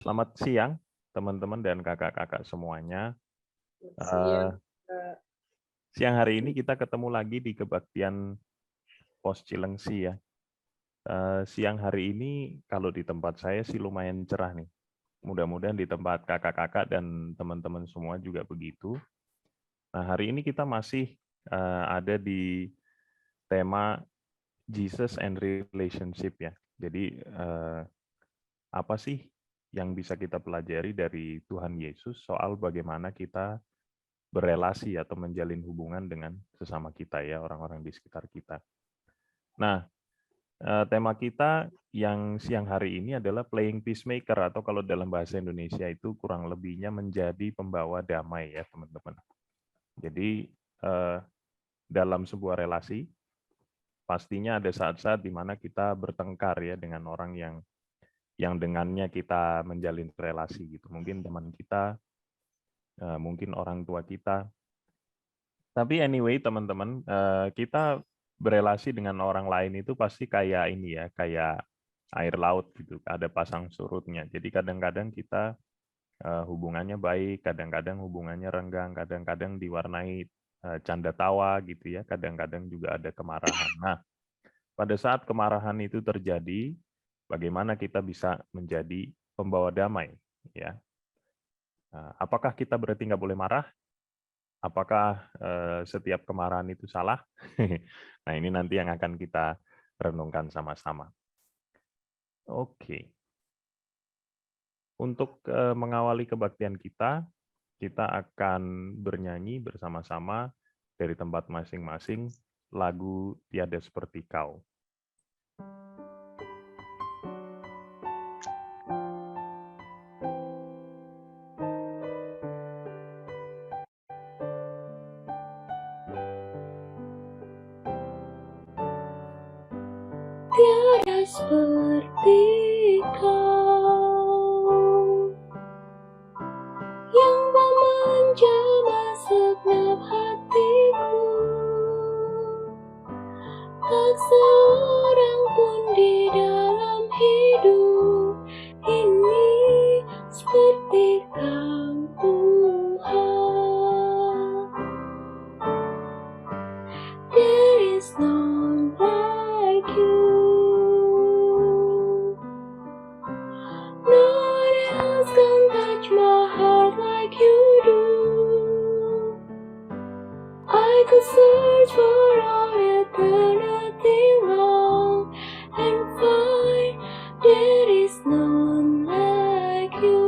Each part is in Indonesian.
Selamat siang, teman-teman dan kakak-kakak semuanya. Siang, Eh, Kak. Siang hari ini kita ketemu lagi di Kebaktian Pos Cilengsi ya. Siang hari ini kalau di tempat saya sih lumayan cerah nih. Mudah-mudahan di tempat kakak-kakak dan teman-teman semua juga begitu. Nah, hari ini kita masih ada di tema Jesus and Relationship ya. Jadi apa sih yang bisa kita pelajari dari Tuhan Yesus soal bagaimana kita berelasi atau menjalin hubungan dengan sesama kita ya, orang-orang di sekitar kita. Nah, tema kita yang siang hari ini adalah playing peacemaker atau kalau dalam bahasa Indonesia itu kurang lebihnya menjadi pembawa damai ya, teman-teman. Jadi dalam sebuah relasi pastinya ada saat-saat di mana kita bertengkar ya dengan orang yang dengannya kita menjalin relasi gitu. Mungkin teman kita, mungkin orang tua kita. Tapi anyway, teman-teman, kita berelasi dengan orang lain itu pasti kayak ini ya, kayak air laut gitu, ada pasang surutnya. Jadi kadang-kadang kita hubungannya baik, kadang-kadang hubungannya renggang, kadang-kadang diwarnai canda tawa gitu ya, kadang-kadang juga ada kemarahan. Nah, pada saat kemarahan itu terjadi, bagaimana kita bisa menjadi pembawa damai ya? Apakah kita berarti nggak boleh marah? Apakah setiap kemarahan itu salah? Nah, ini nanti yang akan kita renungkan sama-sama. Oke, untuk mengawali kebaktian kita akan bernyanyi bersama-sama dari tempat masing-masing lagu Tiada Seperti Kau. Tiada seperti kau yang menjamah segenap hatiku. Tak seorang pun di dalam hidup ini seperti kau, Tuhan. There is none like you. No one else can touch my heart like you do. I could search for all eternity long and find there is none like you.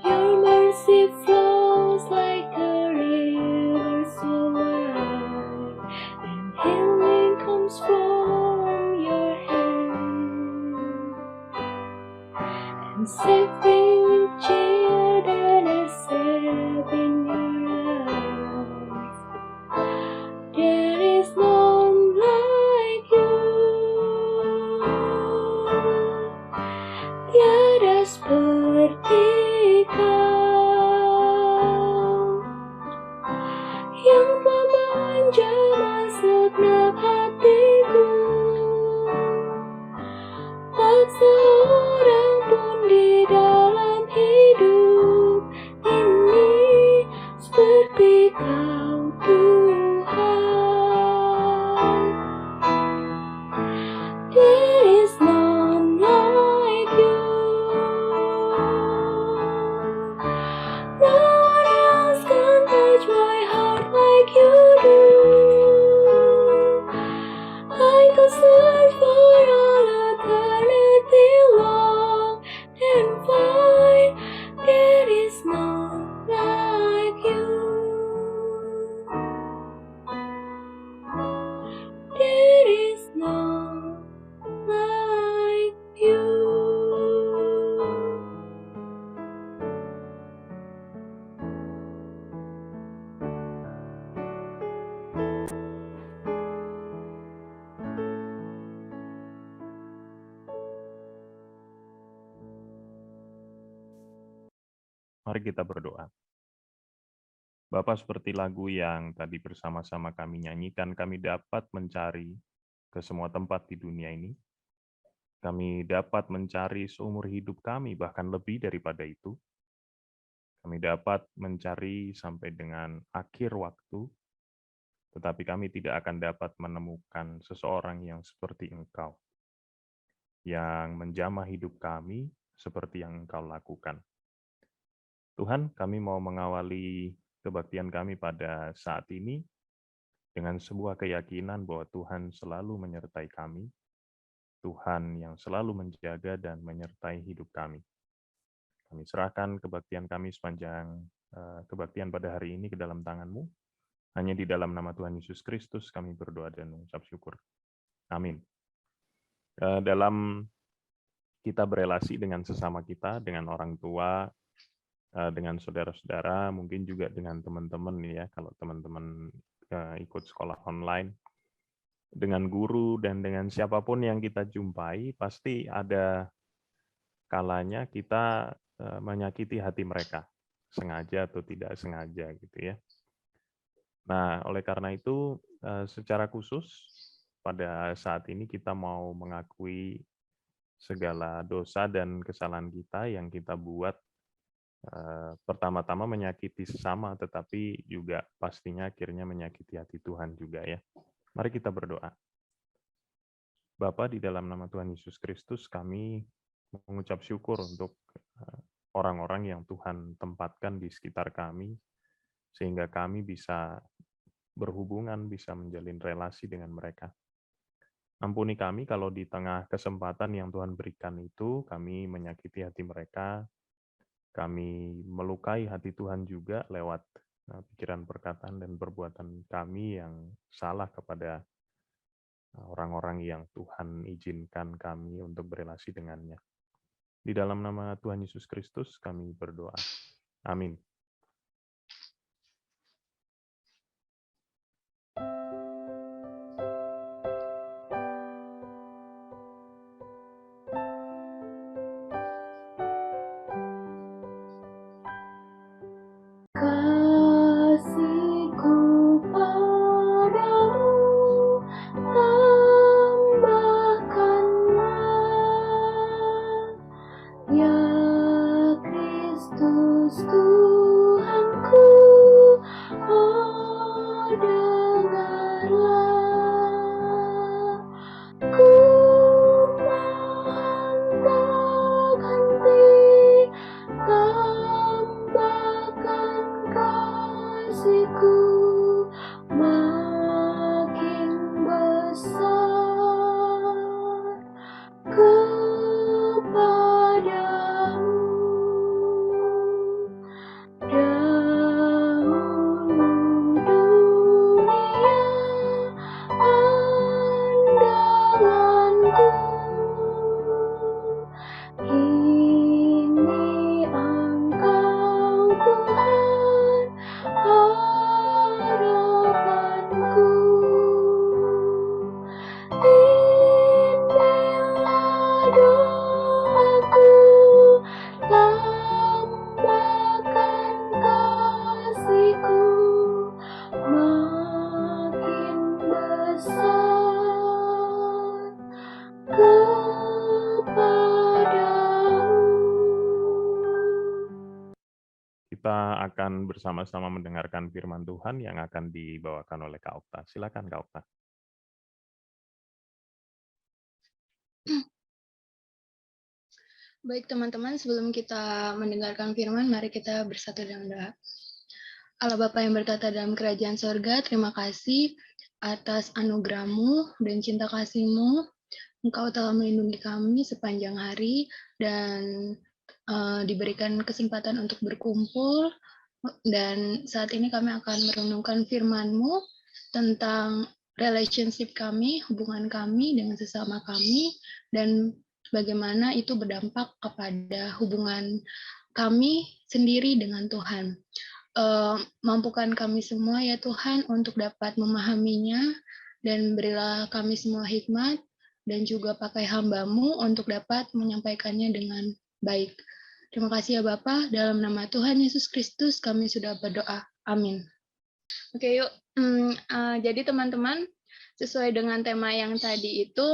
Your mercy flows like a river so wide, and healing comes from your hand. And saving children are safe in your arms. There is none like you. Tiada seperti kau yang menjamah segenap hatiku. Tak seorang pun di dalam hidup ini seperti kau, Tuhan. There is none like you. No one else can touch my heart like you do. I could search for all eternity long and find there is none like you. There is none like you. Mari kita berdoa. Bapak, seperti lagu yang tadi bersama-sama kami nyanyikan, kami dapat mencari ke semua tempat di dunia ini. Kami dapat mencari seumur hidup kami, bahkan lebih daripada itu. Kami dapat mencari sampai dengan akhir waktu, tetapi kami tidak akan dapat menemukan seseorang yang seperti Engkau, yang menjamah hidup kami seperti yang Engkau lakukan. Tuhan, kami mau mengawali kebaktian kami pada saat ini dengan sebuah keyakinan bahwa Tuhan selalu menyertai kami, Tuhan yang selalu menjaga dan menyertai hidup kami. Kami serahkan kebaktian kami sepanjang kebaktian pada hari ini ke dalam tangan-Mu. Hanya di dalam nama Tuhan Yesus Kristus kami berdoa dan mengucap syukur. Amin. Dalam kita berelasi dengan sesama kita, dengan orang tua, dengan saudara-saudara, mungkin juga dengan teman-teman ya, kalau teman-teman ikut sekolah online, dengan guru dan dengan siapapun yang kita jumpai, pasti ada kalanya kita menyakiti hati mereka, sengaja atau tidak sengaja gitu ya. Nah, oleh karena itu secara khusus pada saat ini kita mau mengakui segala dosa dan kesalahan kita yang kita buat, pertama-tama menyakiti sesama, tetapi juga pastinya akhirnya menyakiti hati Tuhan juga ya. Mari kita berdoa. Bapa, di dalam nama Tuhan Yesus Kristus, kami mengucap syukur untuk orang-orang yang Tuhan tempatkan di sekitar kami, sehingga kami bisa berhubungan, bisa menjalin relasi dengan mereka. Ampuni kami kalau di tengah kesempatan yang Tuhan berikan itu, kami menyakiti hati mereka, kami melukai hati Tuhan juga lewat pikiran, perkataan, dan perbuatan kami yang salah kepada orang-orang yang Tuhan izinkan kami untuk berelasi dengannya. Di dalam nama Tuhan Yesus Kristus kami berdoa. Amin. Kasihku padamu tambahkanlah, ya Kristus Tuhanku, oh dengarlah. Ku mohon tak henti, tambahkan kasihku makin besar kepadamu. Dahulu dunia andalanku, kini Engkau Tuhan harapanku. Inilah doaku, tambahkan kasihku makin besar kepadamu. Kita akan bersama-sama mendengarkan firman Tuhan yang akan dibawakan oleh Kak Okta. Silakan Kak Okta. Baik teman-teman, sebelum kita mendengarkan firman, mari kita bersatu dalam doa. Allah Bapa yang bertata dalam kerajaan sorga, terima kasih atas anugerah-Mu dan cinta kasih-Mu. Engkau telah melindungi kami sepanjang hari dan diberikan kesempatan untuk berkumpul. Dan saat ini kami akan merenungkan firman-Mu tentang relationship kami, hubungan kami dengan sesama kami, dan bagaimana itu berdampak kepada hubungan kami sendiri dengan Tuhan. Mampukan kami semua ya Tuhan untuk dapat memahaminya, dan berilah kami semua hikmat dan juga pakai hamba-Mu untuk dapat menyampaikannya dengan baik. Terima kasih ya Bapa, dalam nama Tuhan Yesus Kristus kami sudah berdoa. Amin. Oke yuk, jadi teman-teman, sesuai dengan tema yang tadi itu,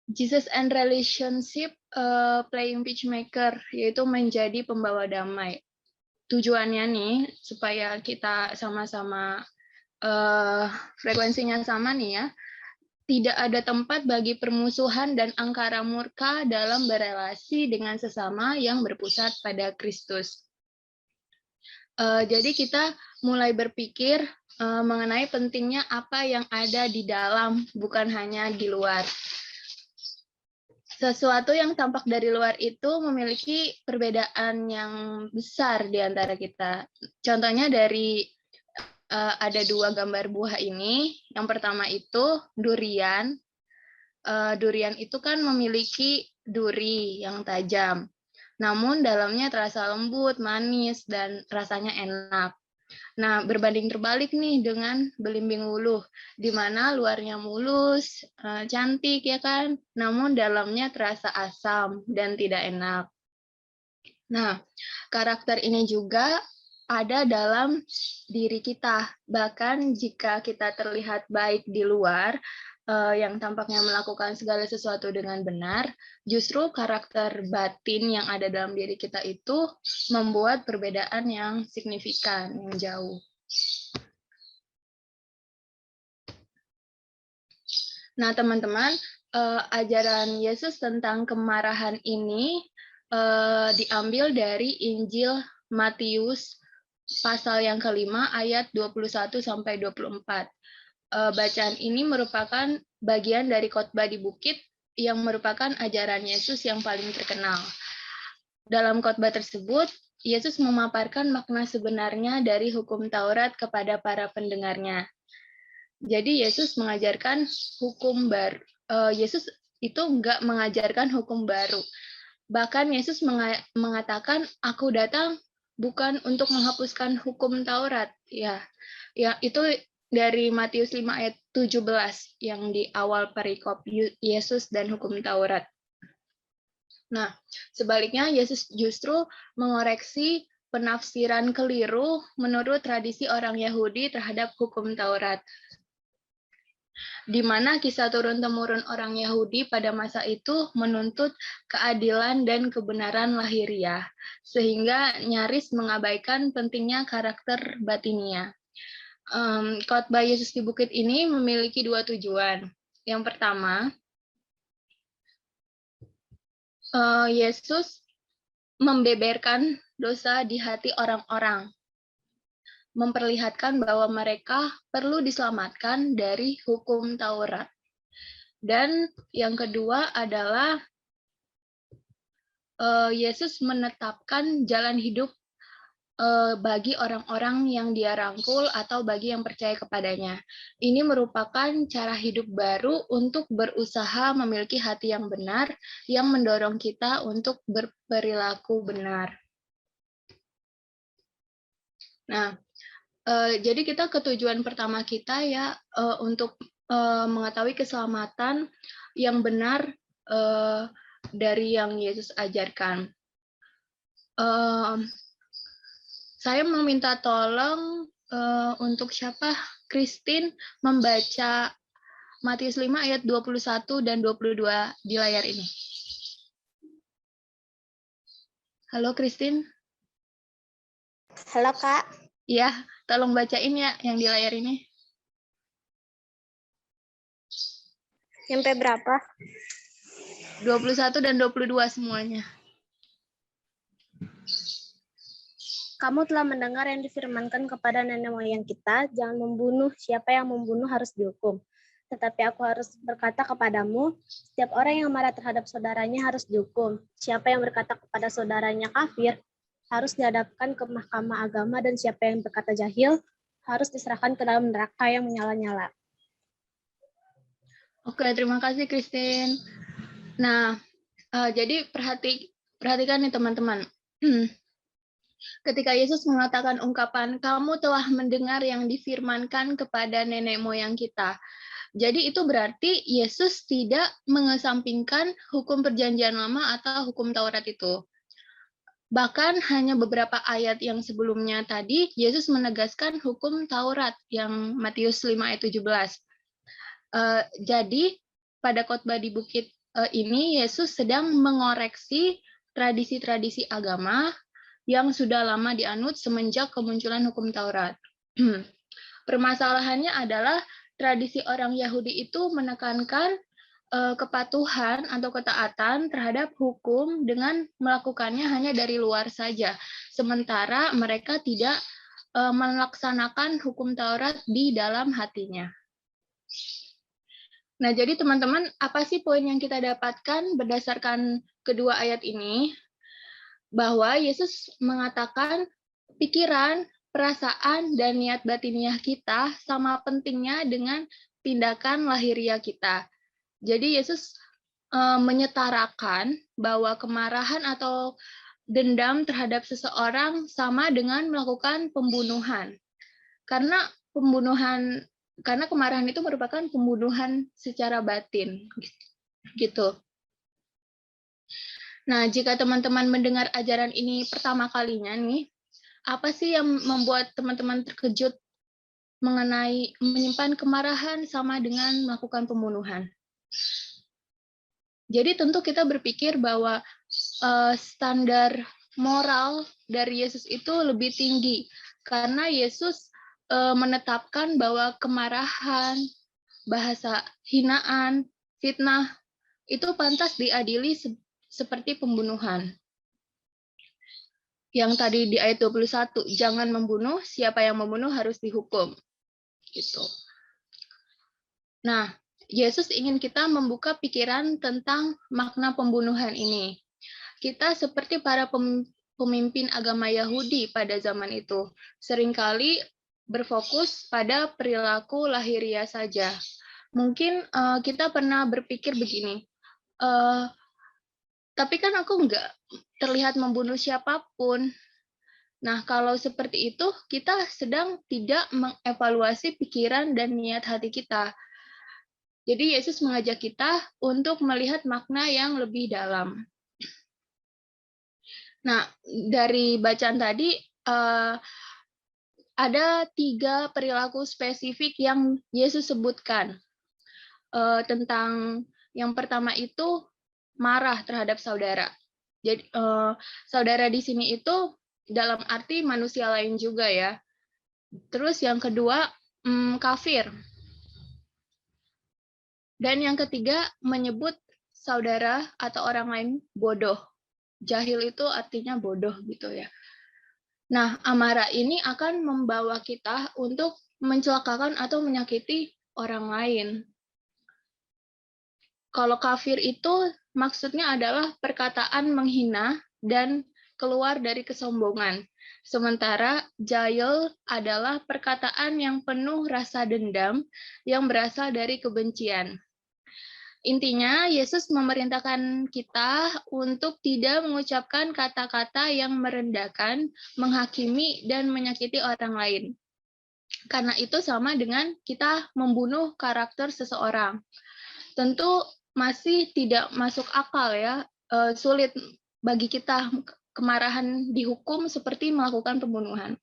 Jesus and relationship playing peacemaker, yaitu menjadi pembawa damai. Tujuannya nih supaya kita sama-sama frekuensinya sama nih ya. Tidak ada tempat bagi permusuhan dan angkara murka dalam berelasi dengan sesama yang berpusat pada Kristus. Jadi kita mulai berpikir mengenai pentingnya apa yang ada di dalam, bukan hanya di luar. Sesuatu yang tampak dari luar itu memiliki perbedaan yang besar di antara kita. Contohnya dari ada 2 gambar buah ini. Yang pertama itu durian. Durian itu kan memiliki duri yang tajam. Namun dalamnya terasa lembut, manis, dan rasanya enak. Nah, berbanding terbalik nih dengan belimbing wuluh, di mana luarnya mulus, cantik ya kan, namun dalamnya terasa asam dan tidak enak. Nah, karakter ini juga ada dalam diri kita. Bahkan jika kita terlihat baik di luar, yang tampaknya melakukan segala sesuatu dengan benar, justru karakter batin yang ada dalam diri kita itu membuat perbedaan yang signifikan, yang jauh. Nah, teman-teman, ajaran Yesus tentang kemarahan ini diambil dari Injil Matius pasal yang kelima ayat 21 sampai 24. Bacaan ini merupakan bagian dari khotbah di bukit yang merupakan ajaran Yesus yang paling terkenal. Dalam khotbah tersebut, Yesus memaparkan makna sebenarnya dari hukum Taurat kepada para pendengarnya. Jadi Yesus mengajarkan hukum baru. Yesus itu enggak mengajarkan hukum baru. Bahkan Yesus mengatakan, "Aku datang bukan untuk menghapuskan hukum Taurat." Ya, itu dari Matius 5 ayat 17 yang di awal perikop Yesus dan hukum Taurat. Nah, sebaliknya Yesus justru mengoreksi penafsiran keliru menurut tradisi orang Yahudi terhadap hukum Taurat, di mana kisah turun-temurun orang Yahudi pada masa itu menuntut keadilan dan kebenaran lahiriah, sehingga nyaris mengabaikan pentingnya karakter batinia. Khotbah Yesus di Bukit ini memiliki 2 tujuan. Yang pertama, Yesus membeberkan dosa di hati orang-orang, memperlihatkan bahwa mereka perlu diselamatkan dari hukum Taurat. Dan yang kedua adalah Yesus menetapkan jalan hidup bagi orang-orang yang dia rangkul atau bagi yang percaya kepadanya. Ini merupakan cara hidup baru untuk berusaha memiliki hati yang benar, yang mendorong kita untuk berperilaku benar. Nah, jadi kita ketujuan pertama kita ya untuk mengetahui keselamatan yang benar dari yang Yesus ajarkan. Saya meminta tolong untuk siapa? Christine membaca Matius 5 ayat 21 dan 22 di layar ini. Halo Christine. Halo Kak. Ya, tolong bacain ya yang di layar ini. Sampai berapa? 21 dan 22 semuanya. Kamu telah mendengar yang difirmankan kepada nenek moyang kita, jangan membunuh, siapa yang membunuh harus dihukum. Tetapi aku harus berkata kepadamu, setiap orang yang marah terhadap saudaranya harus dihukum. Siapa yang berkata kepada saudaranya kafir, harus dihadapkan ke mahkamah agama, dan siapa yang berkata jahil, harus diserahkan ke dalam neraka yang menyala-nyala. Oke, terima kasih Christine. Nah, jadi perhatikan nih teman-teman. Ketika Yesus mengatakan ungkapan, kamu telah mendengar yang difirmankan kepada nenek moyang kita. Jadi itu berarti Yesus tidak mengesampingkan hukum perjanjian lama atau hukum Taurat itu. Bahkan hanya beberapa ayat yang sebelumnya tadi, Yesus menegaskan hukum Taurat yang Matius 5 ayat 17. Jadi pada khotbah di Bukit ini Yesus sedang mengoreksi tradisi-tradisi agama yang sudah lama dianut semenjak kemunculan hukum Taurat. Permasalahannya adalah tradisi orang Yahudi itu menekankan kepatuhan atau ketaatan terhadap hukum dengan melakukannya hanya dari luar saja, sementara mereka tidak melaksanakan hukum Taurat di dalam hatinya. Nah, jadi teman-teman, apa sih poin yang kita dapatkan berdasarkan kedua ayat ini? Bahwa Yesus mengatakan pikiran, perasaan, dan niat batiniah kita sama pentingnya dengan tindakan lahiriah kita. Jadi Yesus menyetarakan bahwa kemarahan atau dendam terhadap seseorang sama dengan melakukan pembunuhan. Karena kemarahan itu merupakan pembunuhan secara batin, gitu. Nah, jika teman-teman mendengar ajaran ini pertama kalinya nih, apa sih yang membuat teman-teman terkejut mengenai menyimpan kemarahan sama dengan melakukan pembunuhan? Jadi tentu kita berpikir bahwa standar moral dari Yesus itu lebih tinggi, karena Yesus menetapkan bahwa kemarahan, bahasa hinaan, fitnah, itu pantas diadili seperti pembunuhan. Yang tadi di ayat 21, jangan membunuh, siapa yang membunuh harus dihukum. Gitu. Nah, Yesus ingin kita membuka pikiran tentang makna pembunuhan ini. Kita seperti para pemimpin agama Yahudi pada zaman itu, seringkali berfokus pada perilaku lahiriah saja. Mungkin kita pernah berpikir begini, tapi kan aku nggak terlihat membunuh siapapun. Nah, kalau seperti itu, kita sedang tidak mengevaluasi pikiran dan niat hati kita. Jadi Yesus mengajak kita untuk melihat makna yang lebih dalam. Nah, dari bacaan tadi, ada 3 perilaku spesifik yang Yesus sebutkan. Tentang yang pertama itu marah terhadap saudara. Jadi saudara di sini itu dalam arti manusia lain juga ya. Terus yang kedua kafir. Dan yang ketiga menyebut saudara atau orang lain bodoh. Jahil itu artinya bodoh gitu ya. Nah, amarah ini akan membawa kita untuk mencelakakan atau menyakiti orang lain. Kalau kafir itu maksudnya adalah perkataan menghina dan keluar dari kesombongan. Sementara jahil adalah perkataan yang penuh rasa dendam yang berasal dari kebencian. Intinya, Yesus memerintahkan kita untuk tidak mengucapkan kata-kata yang merendahkan, menghakimi, dan menyakiti orang lain. Karena itu sama dengan kita membunuh karakter seseorang. Tentu masih tidak masuk akal ya, sulit bagi kita kemarahan dihukum seperti melakukan pembunuhan.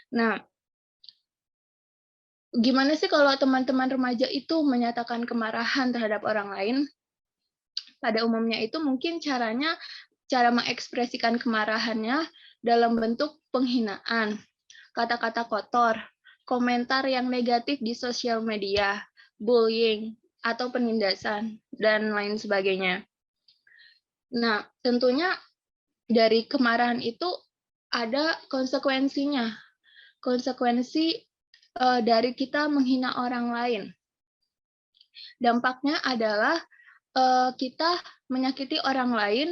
Nah, gimana sih kalau teman-teman remaja itu menyatakan kemarahan terhadap orang lain? Pada umumnya itu mungkin cara mengekspresikan kemarahannya dalam bentuk penghinaan, kata-kata kotor, komentar yang negatif di sosial media, bullying, atau penindasan, dan lain sebagainya. Nah, tentunya dari kemarahan itu ada konsekuensinya. Konsekuensi dari kita menghina orang lain. Dampaknya adalah kita menyakiti orang lain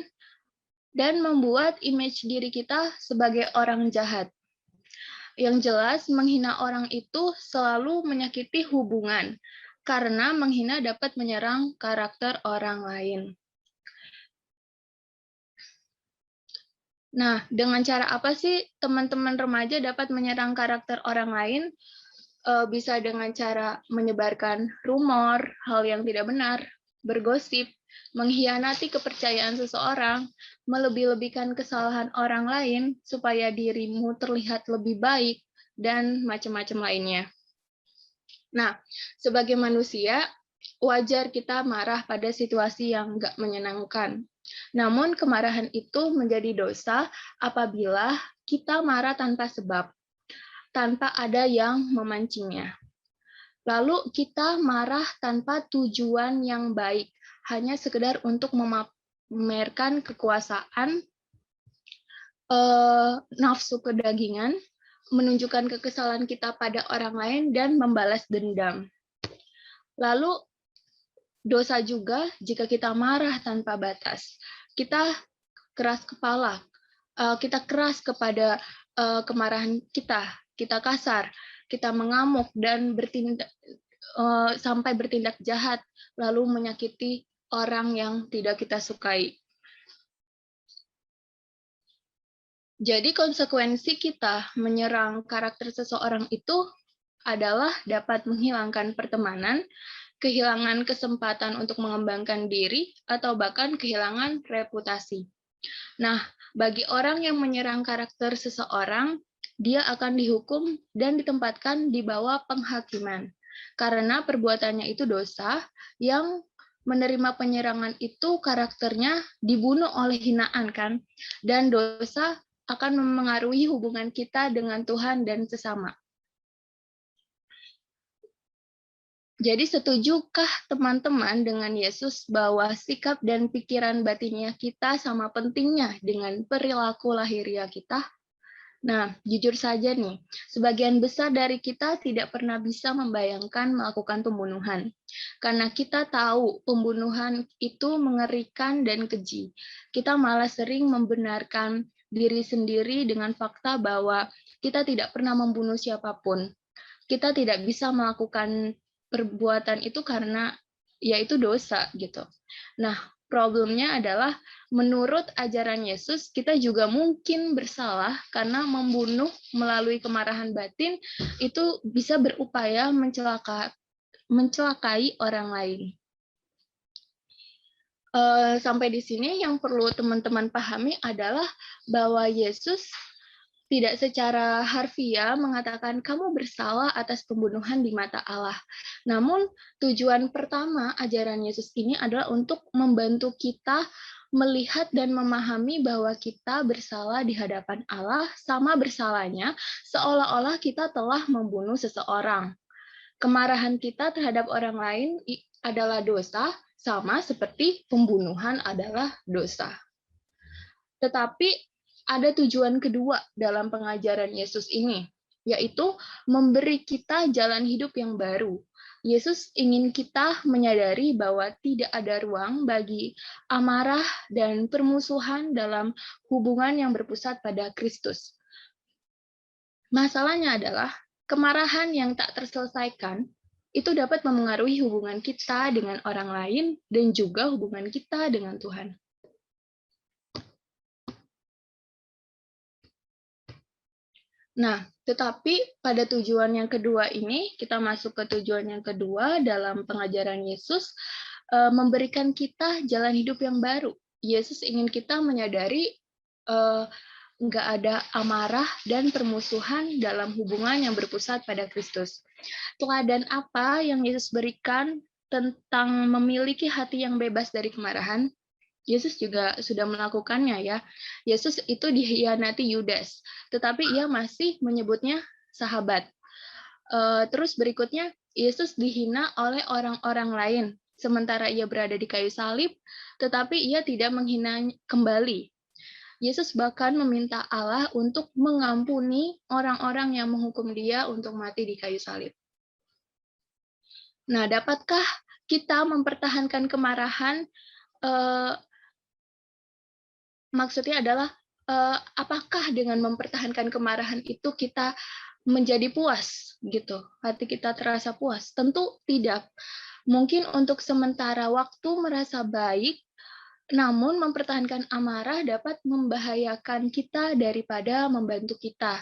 dan membuat image diri kita sebagai orang jahat. Yang jelas, menghina orang itu selalu menyakiti hubungan, karena menghina dapat menyerang karakter orang lain. Nah, dengan cara apa sih teman-teman remaja dapat menyerang karakter orang lain? Bisa dengan cara menyebarkan rumor, hal yang tidak benar, bergosip, mengkhianati kepercayaan seseorang, melebih-lebihkan kesalahan orang lain supaya dirimu terlihat lebih baik, dan macam-macam lainnya. Nah, sebagai manusia, wajar kita marah pada situasi yang nggak menyenangkan. Namun kemarahan itu menjadi dosa apabila kita marah tanpa sebab, tanpa ada yang memancingnya. Lalu kita marah tanpa tujuan yang baik, hanya sekedar untuk memamerkan kekuasaan, nafsu kedagingan, menunjukkan kekesalan kita pada orang lain, dan membalas dendam. Lalu dosa juga jika kita marah tanpa batas. Kita keras kepala, kita keras kepada kemarahan kita kasar, kita mengamuk dan sampai bertindak jahat, lalu menyakiti orang yang tidak kita sukai. Jadi konsekuensi kita menyerang karakter seseorang itu adalah dapat menghilangkan pertemanan, kehilangan kesempatan untuk mengembangkan diri, atau bahkan kehilangan reputasi. Nah, bagi orang yang menyerang karakter seseorang, dia akan dihukum dan ditempatkan di bawah penghakiman. Karena perbuatannya itu dosa, yang menerima penyerangan itu karakternya dibunuh oleh hinaan, kan? Dan dosa akan memengaruhi hubungan kita dengan Tuhan dan sesama. Jadi setujukah teman-teman dengan Yesus bahwa sikap dan pikiran batinnya kita sama pentingnya dengan perilaku lahiriah kita? Nah, jujur saja nih, sebagian besar dari kita tidak pernah bisa membayangkan melakukan pembunuhan. Karena kita tahu pembunuhan itu mengerikan dan keji. Kita malah sering membenarkan diri sendiri dengan fakta bahwa kita tidak pernah membunuh siapapun. Kita tidak bisa melakukan perbuatan itu karena ya itu dosa gitu. Nah, problemnya adalah menurut ajaran Yesus kita juga mungkin bersalah karena membunuh melalui kemarahan batin itu bisa berupaya mencelakai orang lain. Sampai di sini yang perlu teman-teman pahami adalah bahwa Yesus tidak secara harfiah mengatakan kamu bersalah atas pembunuhan di mata Allah. Namun tujuan pertama ajaran Yesus ini adalah untuk membantu kita melihat dan memahami bahwa kita bersalah di hadapan Allah, sama bersalahnya seolah-olah kita telah membunuh seseorang. Kemarahan kita terhadap orang lain adalah dosa, sama seperti pembunuhan adalah dosa. Tetapi ada tujuan kedua dalam pengajaran Yesus ini, yaitu memberi kita jalan hidup yang baru. Yesus ingin kita menyadari bahwa tidak ada ruang bagi amarah dan permusuhan dalam hubungan yang berpusat pada Kristus. Masalahnya adalah kemarahan yang tak terselesaikan itu dapat memengaruhi hubungan kita dengan orang lain dan juga hubungan kita dengan Tuhan. Nah, tetapi pada tujuan yang kedua ini, kita masuk ke tujuan yang kedua dalam pengajaran Yesus, memberikan kita jalan hidup yang baru. Yesus ingin kita menyadari nggak ada amarah dan permusuhan dalam hubungan yang berpusat pada Kristus. Teladan apa yang Yesus berikan tentang memiliki hati yang bebas dari kemarahan? Yesus juga sudah melakukannya ya. Yesus itu dikhianati Yudas, tetapi ia masih menyebutnya sahabat. Terus berikutnya, Yesus dihina oleh orang-orang lain, sementara ia berada di kayu salib, tetapi ia tidak menghina kembali. Yesus bahkan meminta Allah untuk mengampuni orang-orang yang menghukum dia untuk mati di kayu salib. Nah, dapatkah kita mempertahankan kemarahan? Maksudnya adalah apakah dengan mempertahankan kemarahan itu kita menjadi puas gitu, hati kita terasa puas? Tentu tidak. Mungkin untuk sementara waktu merasa baik, namun mempertahankan amarah dapat membahayakan kita daripada membantu kita.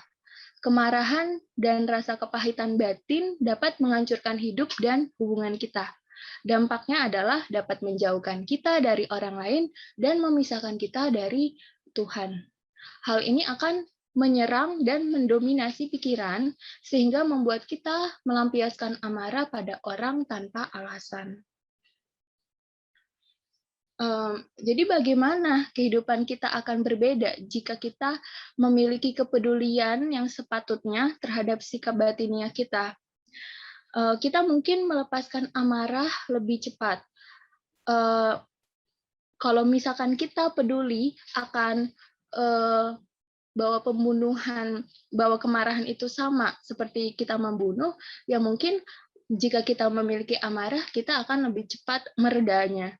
Kemarahan dan rasa kepahitan batin dapat menghancurkan hidup dan hubungan kita. Dampaknya adalah dapat menjauhkan kita dari orang lain dan memisahkan kita dari Tuhan. Hal ini akan menyerang dan mendominasi pikiran sehingga membuat kita melampiaskan amarah pada orang tanpa alasan. Jadi bagaimana kehidupan kita akan berbeda jika kita memiliki kepedulian yang sepatutnya terhadap sikap batiniah kita? Kita mungkin melepaskan amarah lebih cepat. Kalau misalkan kita peduli akan bahwa kemarahan itu sama seperti kita membunuh, ya mungkin jika kita memiliki amarah, kita akan lebih cepat meredanya.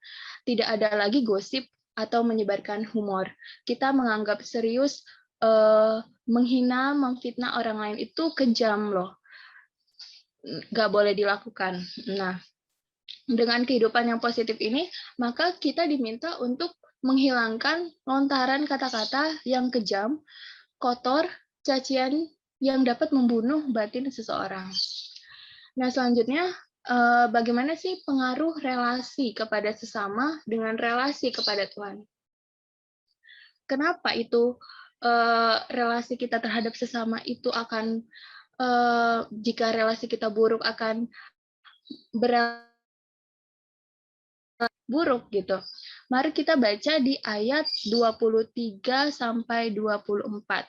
Tidak ada lagi gosip atau menyebarkan humor. Kita menganggap serius menghina, memfitnah orang lain itu kejam loh. Nggak boleh dilakukan. Nah, dengan kehidupan yang positif ini, maka kita diminta untuk menghilangkan lontaran kata-kata yang kejam, kotor, cacian yang dapat membunuh batin seseorang. Nah, selanjutnya, bagaimana sih pengaruh relasi kepada sesama dengan relasi kepada Tuhan? Kenapa itu relasi kita terhadap sesama itu akan, jika relasi kita buruk akan buruk gitu. Mari kita baca di ayat 23 sampai 24.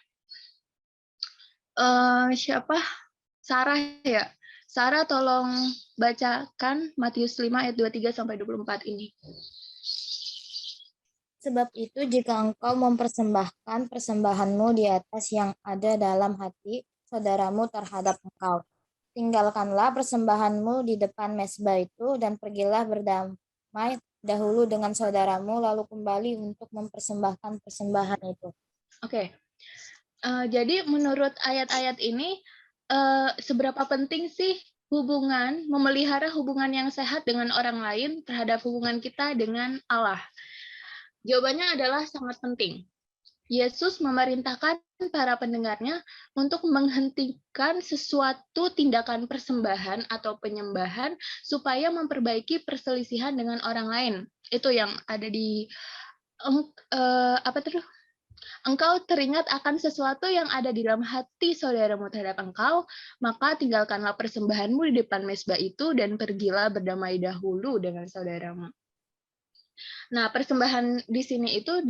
Siapa? Sarah ya. Sarah tolong bacakan Matius 5 ayat 23 sampai 24 ini. Sebab itu jika engkau mempersembahkan persembahanmu di atas yang ada dalam hati saudaramu terhadap engkau, tinggalkanlah persembahanmu di depan mezbah itu dan pergilah berdamai dahulu dengan saudaramu lalu kembali untuk mempersembahkan persembahan itu. Oke. Jadi menurut ayat-ayat ini, seberapa penting sih memelihara hubungan yang sehat dengan orang lain terhadap hubungan kita dengan Allah? Jawabannya adalah sangat penting. Yesus memerintahkan para pendengarnya untuk menghentikan sesuatu tindakan persembahan atau penyembahan supaya memperbaiki perselisihan dengan orang lain. Itu yang ada di engkau teringat akan sesuatu yang ada di dalam hati saudaramu terhadap engkau, maka tinggalkanlah persembahanmu di depan mezbah itu dan pergilah berdamai dahulu dengan saudaramu. Nah, persembahan di sini itu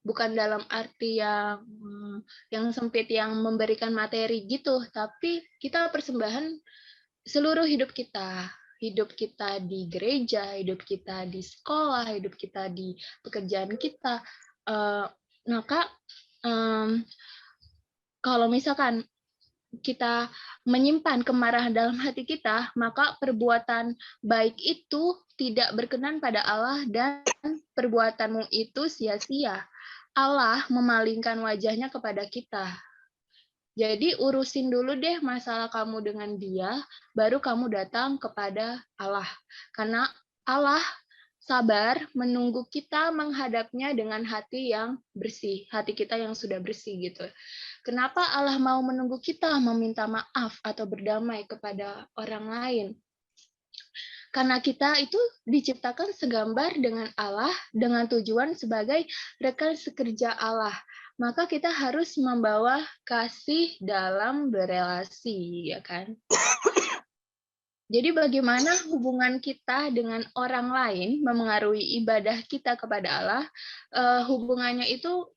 bukan dalam arti yang sempit yang memberikan materi gitu, tapi kita persembahan seluruh hidup kita di gereja, hidup kita di sekolah, hidup kita di pekerjaan kita. Maka kalau misalkan kita menyimpan kemarahan dalam hati kita, maka perbuatan baik itu tidak berkenan pada Allah dan perbuatanmu itu sia-sia. Allah memalingkan wajahnya kepada kita. Jadi urusin dulu deh masalah kamu dengan dia, baru kamu datang kepada Allah. Karena Allah sabar menunggu kita menghadapnya dengan hati yang bersih, hati kita yang sudah bersih gitu. Kenapa Allah mau menunggu kita meminta maaf atau berdamai kepada orang lain? Karena kita itu diciptakan segambar dengan Allah dengan tujuan sebagai rekan sekerja Allah. Maka kita harus membawa kasih dalam berelasi, ya kan? Jadi bagaimana hubungan kita dengan orang lain memengaruhi ibadah kita kepada Allah? Hubungannya itu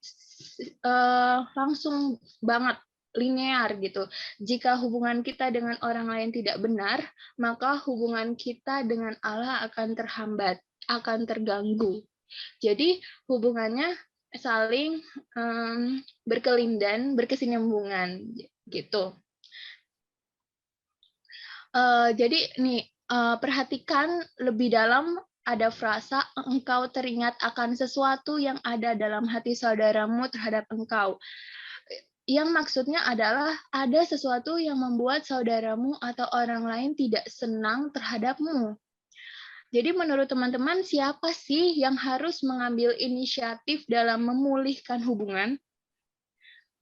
langsung banget linear gitu. Jika hubungan kita dengan orang lain tidak benar, maka hubungan kita dengan Allah akan terhambat, akan terganggu. Jadi hubungannya saling berkelindan, berkesinambungan gitu. Jadi nih, perhatikan lebih dalam ada frasa engkau teringat akan sesuatu yang ada dalam hati saudaramu terhadap engkau. Yang maksudnya adalah ada sesuatu yang membuat saudaramu atau orang lain tidak senang terhadapmu. Jadi menurut teman-teman, siapa sih yang harus mengambil inisiatif dalam memulihkan hubungan?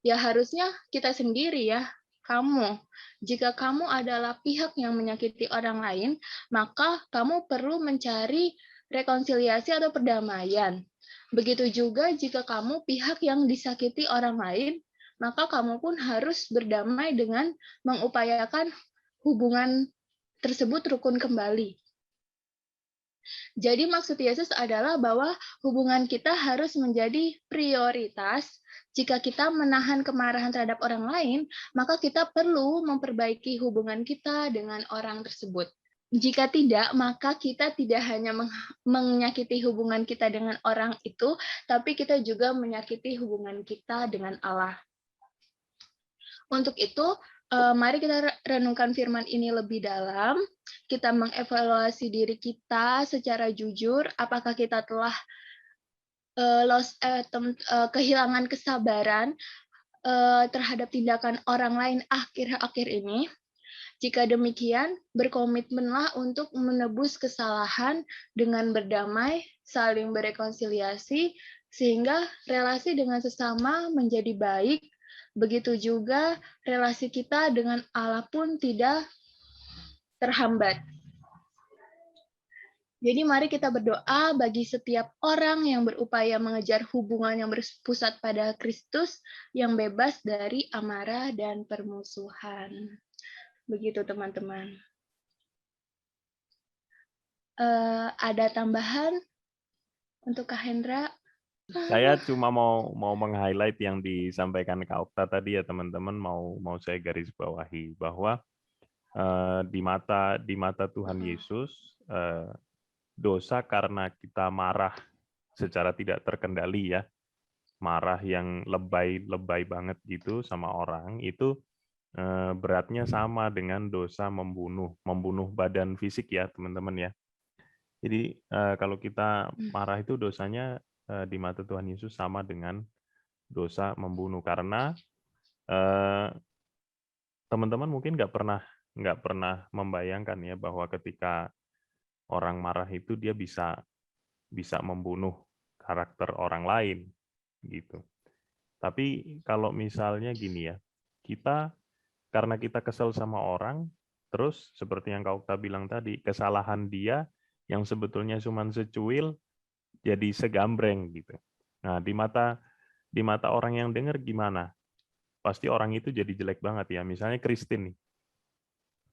Ya harusnya kita sendiri ya, kamu. Jika kamu adalah pihak yang menyakiti orang lain, maka kamu perlu mencari rekonsiliasi atau perdamaian. Begitu juga jika kamu pihak yang disakiti orang lain, maka kamu pun harus berdamai dengan mengupayakan hubungan tersebut rukun kembali. Jadi maksud Yesus adalah bahwa hubungan kita harus menjadi prioritas. Jika kita menahan kemarahan terhadap orang lain, maka kita perlu memperbaiki hubungan kita dengan orang tersebut. Jika tidak, maka kita tidak hanya menyakiti hubungan kita dengan orang itu, tapi kita juga menyakiti hubungan kita dengan Allah. Untuk itu, mari kita renungkan firman ini lebih dalam. Kita mengevaluasi diri kita secara jujur, apakah kita telah kehilangan kesabaran terhadap tindakan orang lain akhir-akhir ini. Jika demikian, berkomitmenlah untuk menebus kesalahan dengan berdamai, saling berrekonsiliasi, sehingga relasi dengan sesama menjadi baik. Begitu juga relasi kita dengan Allah pun tidak terhambat. Jadi mari kita berdoa bagi setiap orang yang berupaya mengejar hubungan yang berpusat pada Kristus, yang bebas dari amarah dan permusuhan. Begitu teman-teman. Ada tambahan untuk Kak Hendra? Saya cuma mau meng-highlight yang disampaikan Kak Okta tadi ya teman-teman, mau saya garis bawahi bahwa di mata Tuhan Yesus dosa karena kita marah secara tidak terkendali ya, marah yang lebay banget gitu sama orang, itu beratnya sama dengan dosa membunuh badan fisik ya teman-teman ya. Jadi kalau kita marah itu dosanya di mata Tuhan Yesus sama dengan dosa membunuh, karena teman-teman mungkin nggak pernah membayangkan ya bahwa ketika orang marah itu dia bisa membunuh karakter orang lain gitu. Tapi kalau misalnya gini ya, karena kita kesel sama orang, terus seperti yang Kak Okta bilang tadi, kesalahan dia yang sebetulnya cuma secuil jadi segambreng gitu. Nah, di mata orang yang dengar gimana? Pasti orang itu jadi jelek banget ya. Misalnya Christine nih.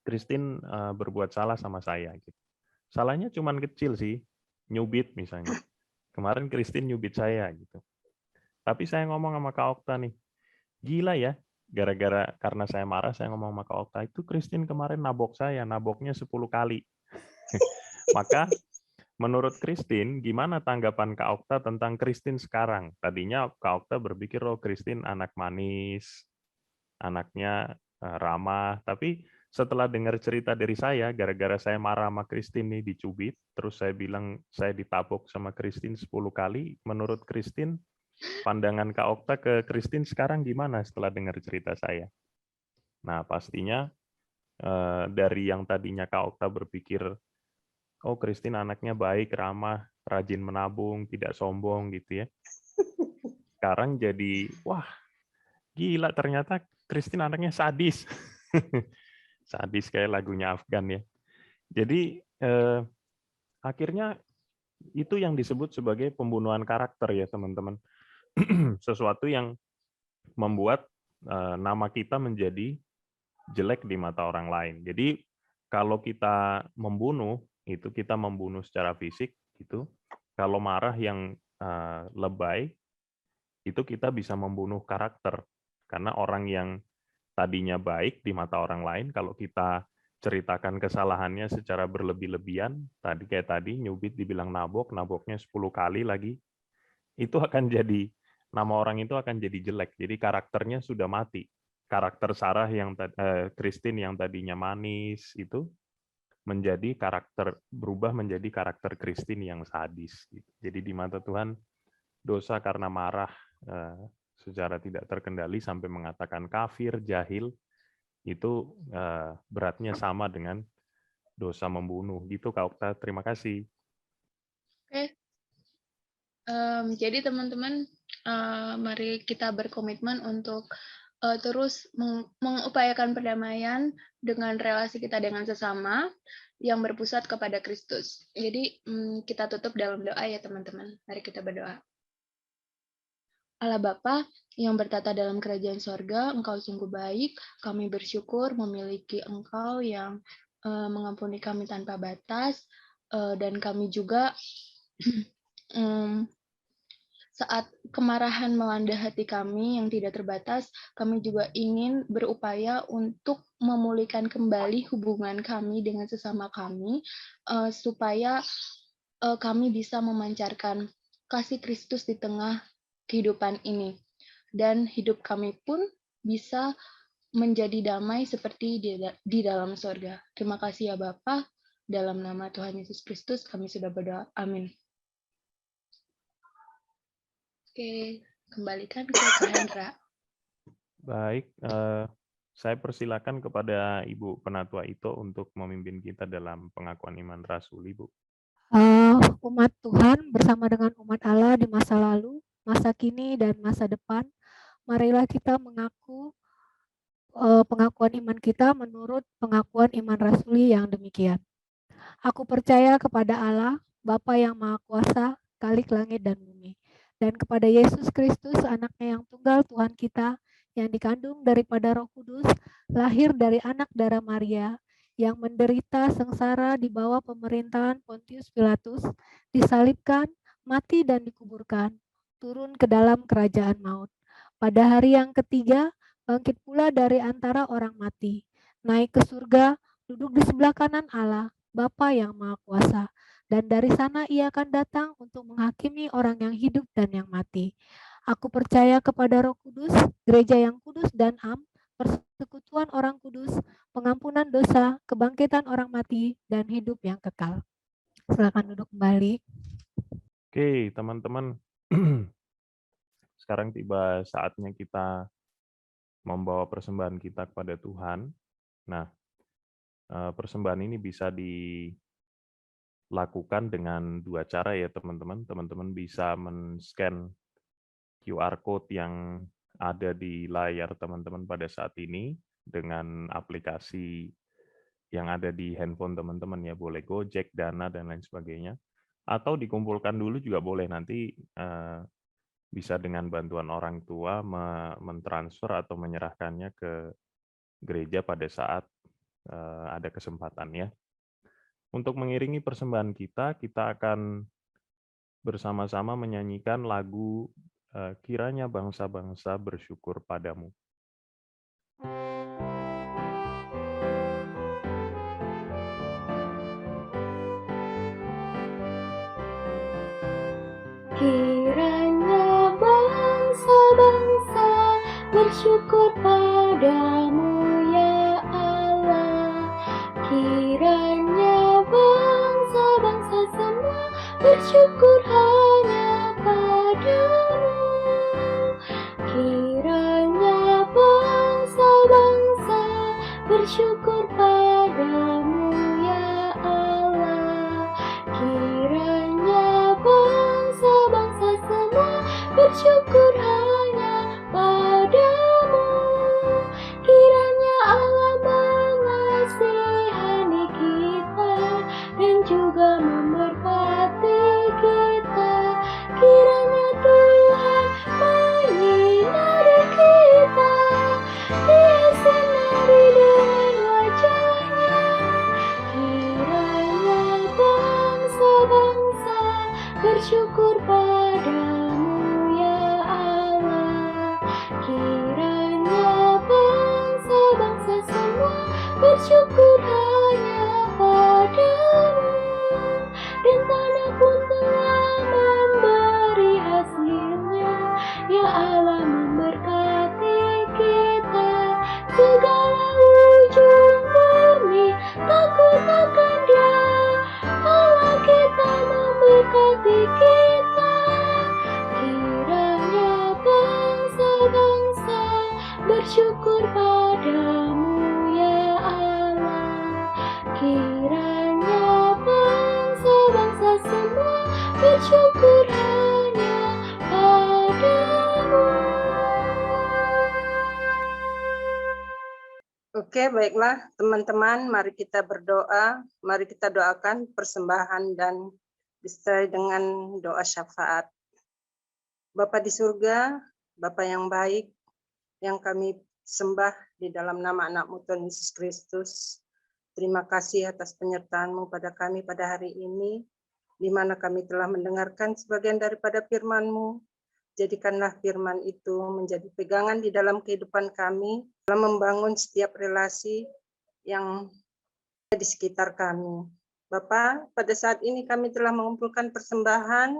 Christine berbuat salah sama saya gitu. Salahnya cuma kecil sih, nyubit misalnya. Kemarin Christine nyubit saya gitu. Tapi saya ngomong sama Kak Okta nih, gila ya, karena saya marah, saya ngomong sama Kak Okta, itu Christine kemarin nabok saya, naboknya 10 kali. Maka menurut Christine, gimana tanggapan Kak Okta tentang Christine sekarang? Tadinya Kak Okta berpikir, oh Christine anak manis, anaknya ramah, tapi setelah dengar cerita dari saya, gara-gara saya marah sama Christine nih dicubit, terus saya bilang saya ditabok sama Christine 10 kali, menurut Christine, pandangan Kak Okta ke Christine sekarang gimana setelah dengar cerita saya? Nah, pastinya dari yang tadinya Kak Okta berpikir, oh Christine anaknya baik, ramah, rajin menabung, tidak sombong gitu ya. Sekarang jadi, wah gila ternyata Christine anaknya sadis. Sadis kayak lagunya Afgan ya. Jadi akhirnya itu yang disebut sebagai pembunuhan karakter ya teman-teman. Sesuatu yang membuat nama kita menjadi jelek di mata orang lain. Jadi kalau kita membunuh, itu kita membunuh secara fisik gitu. Kalau marah yang lebay, itu kita bisa membunuh karakter. Karena orang yang tadinya baik di mata orang lain, kalau kita ceritakan kesalahannya secara berlebih-lebihan, kayak tadi nyubit dibilang nabok, naboknya 10 kali lagi, itu akan jadi, nama orang itu akan jadi jelek. Jadi karakternya sudah mati. Karakter Sarah Christine yang tadinya manis itu berubah menjadi karakter Christine yang sadis. Jadi di mata Tuhan, dosa karena marah secara tidak terkendali sampai mengatakan kafir, jahil, itu beratnya sama dengan dosa membunuh. Gitu Kak Okta, terima kasih. Oke. Jadi teman-teman, mari kita berkomitmen untuk terus mengupayakan perdamaian dengan relasi kita dengan sesama yang berpusat kepada Kristus. Jadi kita tutup dalam doa ya teman-teman. Mari kita berdoa. Allah Bapa yang bertata dalam kerajaan sorga, Engkau sungguh baik. Kami bersyukur memiliki Engkau yang mengampuni kami tanpa batas. dan kami juga saat kemarahan melanda hati kami yang tidak terbatas, kami juga ingin berupaya untuk memulihkan kembali hubungan kami dengan sesama kami, supaya kami bisa memancarkan kasih Kristus di tengah kehidupan ini. Dan hidup kami pun bisa menjadi damai seperti di dalam sorga. Terima kasih ya Bapa, dalam nama Tuhan Yesus Kristus kami sudah berdoa. Amin. Oke, kembalikan ke Kak Hendra. Baik, saya persilakan kepada Ibu Penatua Ito untuk memimpin kita dalam pengakuan iman rasuli, Bu. Umat Tuhan bersama dengan umat Allah di masa lalu, masa kini, dan masa depan, marilah kita mengaku pengakuan iman kita menurut pengakuan iman rasuli yang demikian. Aku percaya kepada Allah, Bapa yang Maha Kuasa, Khalik langit dan bumi, dan kepada Yesus Kristus, anaknya yang tunggal Tuhan kita, yang dikandung daripada Roh Kudus, lahir dari anak darah Maria, yang menderita sengsara di bawah pemerintahan Pontius Pilatus, disalibkan, mati dan dikuburkan, turun ke dalam kerajaan maut. Pada hari yang ketiga, bangkit pula dari antara orang mati, naik ke surga, duduk di sebelah kanan Allah, Bapa yang Maha Kuasa, dan dari sana ia akan datang untuk menghakimi orang yang hidup dan yang mati. Aku percaya kepada Roh Kudus, gereja yang kudus dan am, persekutuan orang kudus, pengampunan dosa, kebangkitan orang mati, dan hidup yang kekal. Silakan duduk kembali. Oke, teman-teman. Sekarang tiba saatnya kita membawa persembahan kita kepada Tuhan. Nah, persembahan ini bisa dilakukan dengan dua cara ya, teman-teman. Teman-teman bisa men-scan QR code yang ada di layar teman-teman pada saat ini dengan aplikasi yang ada di handphone teman-teman ya, boleh Gojek, Dana, dan lain sebagainya. Atau dikumpulkan dulu juga boleh, nanti bisa dengan bantuan orang tua mentransfer atau menyerahkannya ke gereja pada saat ada kesempatan ya. Untuk mengiringi persembahan kita akan bersama-sama menyanyikan lagu Kiranya Bangsa-Bangsa Bersyukur Padamu. Kiranya bangsa-bangsa bersyukur padamu ya Allah. Kiranya bangsa-bangsa semua bersyukur hanya padamu. Kiranya bangsa-bangsa bersyukur padamu ya Allah. Kiranya bangsa-bangsa semua bersyukur hanya padamu. Kiranya Allah mengasihani kita dan juga memberkati kita. Kiranya Tuhan menyinari kita, Dia sinari dengan wajahnya. Kiranya bangsa-bangsa bersyukur padamu ya Allah. Kiranya bangsa-bangsa semua bersyukur hanya padamu. Dan tanah pun telah memberi hasilnya, ya Allah memberkati kita. Segala ujung bumi takut akan Dia, Allah kita memberkati kita. Kiranya bangsa-bangsa bersyukur padamu ya Allah. Kiranya bangsa-bangsa semua bersyukur hanya padamu. Oke, baiklah teman-teman, mari kita berdoa, mari kita doakan persembahan dan disertai dengan doa syafaat. Bapa di surga, Bapa yang baik, yang kami sembah di dalam nama anak-Mu Tuhan Yesus Kristus, terima kasih atas penyertaan-Mu pada kami pada hari ini, di mana kami telah mendengarkan sebagian daripada firman-Mu. Jadikanlah firman itu menjadi pegangan di dalam kehidupan kami, dalam membangun setiap relasi yang ada di sekitar kami. Bapa, pada saat ini kami telah mengumpulkan persembahan,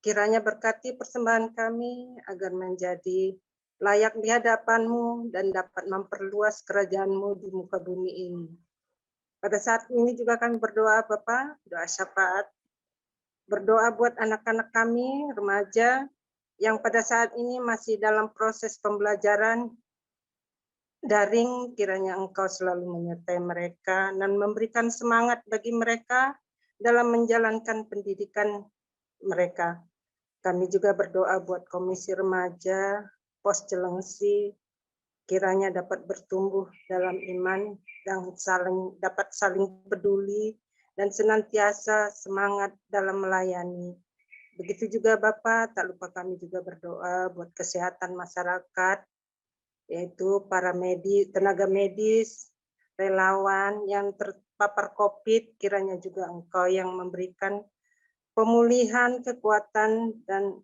kiranya berkati persembahan kami agar menjadi layak di hadapan-Mu dan dapat memperluas kerajaan-Mu di muka bumi ini. Pada saat ini juga kami berdoa, Bapa, doa syafaat. Berdoa buat anak-anak kami, remaja, yang pada saat ini masih dalam proses pembelajaran daring, kiranya Engkau selalu menyertai mereka dan memberikan semangat bagi mereka dalam menjalankan pendidikan mereka. Kami juga berdoa buat Komisi Remaja, Pos Cilengsi, kiranya dapat bertumbuh dalam iman dan dapat saling peduli dan senantiasa semangat dalam melayani. Begitu juga Bapak, tak lupa kami juga berdoa buat kesehatan masyarakat, yaitu para tenaga medis, relawan yang terpapar COVID, kiranya juga Engkau yang memberikan pemulihan, kekuatan, dan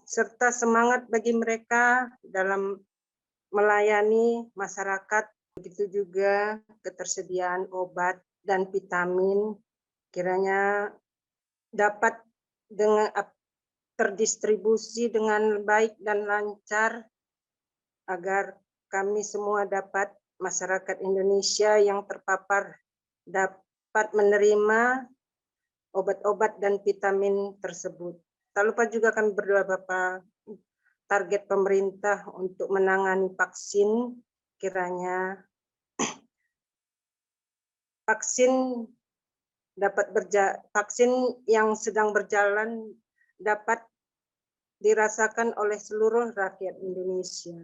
serta semangat bagi mereka dalam melayani masyarakat. Begitu juga ketersediaan obat dan vitamin, kiranya dapat terdistribusi dengan baik dan lancar, agar kami semua dapat, masyarakat Indonesia yang terpapar, dapat menerima obat-obat dan vitamin tersebut. Tak lupa juga kami berdoa Bapak, target pemerintah untuk menangani vaksin, kiranya vaksin yang sedang berjalan dapat dirasakan oleh seluruh rakyat Indonesia.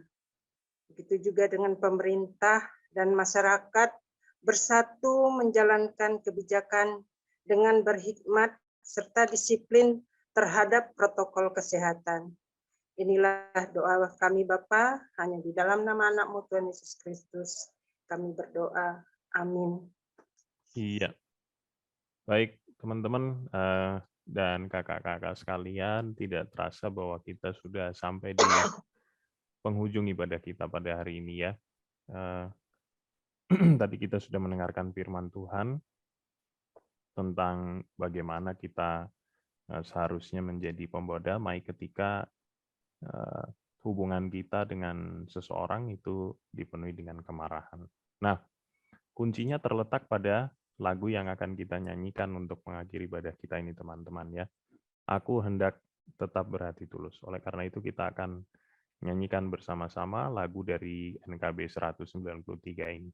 Begitu juga dengan pemerintah dan masyarakat bersatu menjalankan kebijakan dengan berhikmat serta disiplin terhadap protokol kesehatan. Inilah doa kami Bapa, hanya di dalam nama anak-Mu Tuhan Yesus Kristus kami berdoa. Amin. Iya. Baik, teman-teman dan kakak-kakak sekalian, tidak terasa bahwa kita sudah sampai di penghujung ibadah kita pada hari ini ya. Tadi kita sudah mendengarkan firman Tuhan tentang bagaimana kita seharusnya menjadi pembawa damai ketika hubungan kita dengan seseorang itu dipenuhi dengan kemarahan. Nah, kuncinya terletak pada lagu yang akan kita nyanyikan untuk mengakhiri ibadah kita ini, teman-teman ya. Aku hendak tetap berhati tulus. Oleh karena itu kita akan nyanyikan bersama-sama lagu dari NKB 193 ini.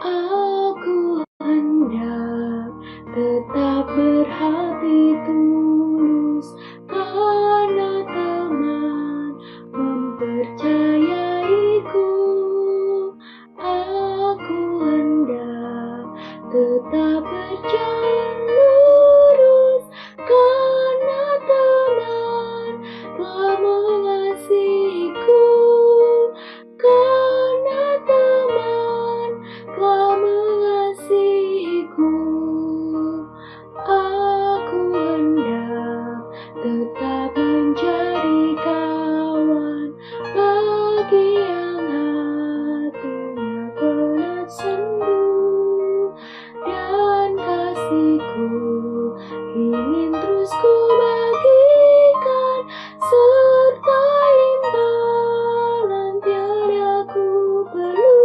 Aku hendak tetap berhati tulus karena teman mempercayaiku. Aku hendak tetap berjalan lurus karena teman telah mengasihiku. Karena teman telah mengasihiku, aku hendak tetap menjadi kawan bagi yang hatinya penat sendu, dan kasihku ingin terus ku bagikan, serta imbalan tiada ku perlu,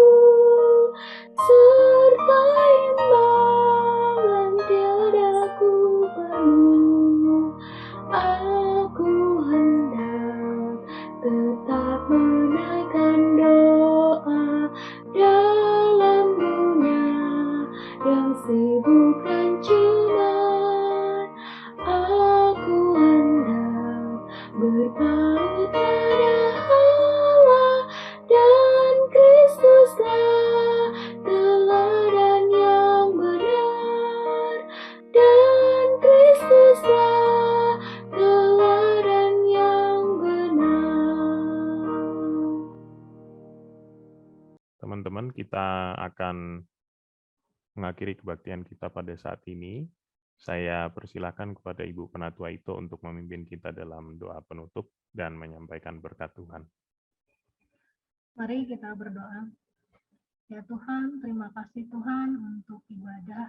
serta imbalan tiada ku perlu. Aku hendak tetap menaikkan doa dalam dunia yang sibuk dan cemas. Aku hendak berpaut pada Allah, dan Kristuslah teladan yang benar, dan Kristuslah teladan mengakhiri kebaktian kita pada saat ini, saya persilakan kepada Ibu Penatua Ito untuk memimpin kita dalam doa penutup dan menyampaikan berkat Tuhan. Mari kita berdoa. Ya Tuhan, terima kasih Tuhan untuk ibadah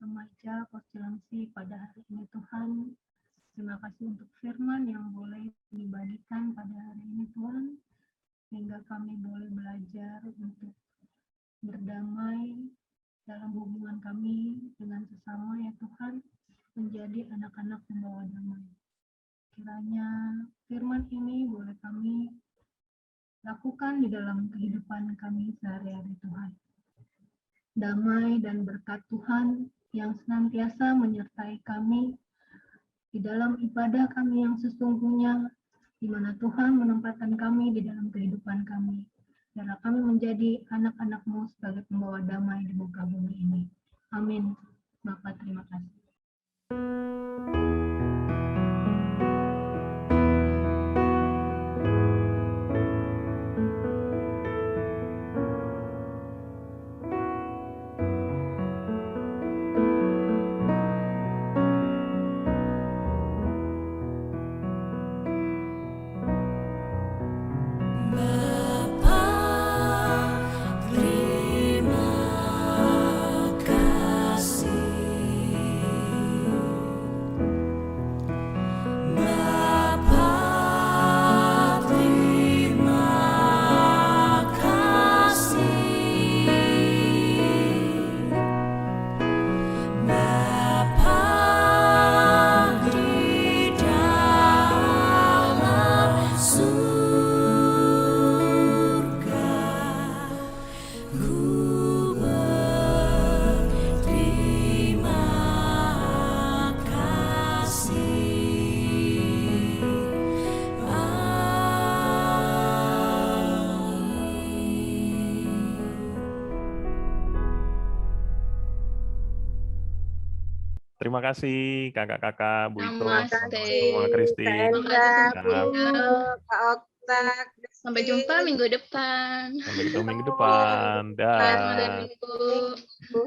remaja Pos Cilengsi pada hari ini Tuhan. Terima kasih untuk firman yang boleh dibagikan pada hari ini Tuhan, sehingga kami boleh belajar untuk berdamai dalam hubungan kami dengan sesama ya Tuhan, menjadi anak-anak pembawa damai. Kiranya firman ini boleh kami lakukan di dalam kehidupan kami sehari-hari Tuhan. Damai dan berkat Tuhan yang senantiasa menyertai kami di dalam ibadah kami yang sesungguhnya, di mana Tuhan menempatkan kami di dalam kehidupan kami. Biarlah kami menjadi anak-anak-Mu sebagai pembawa damai di muka bumi ini. Amin. Bapa, terima kasih. Bapa, terima kasih. Bapa, terima kasih. Bapa di dalam surga, ku berterima kasih. Terima kasih kakak-kakak, Bu Ito, Namaste. sama Kristi. Kak Endra, Terima kasih, Bu Ito, Kak Okta, Sampai jumpa minggu depan. Sampai ketemu minggu depan. Selamat Dah. minggu. Bu.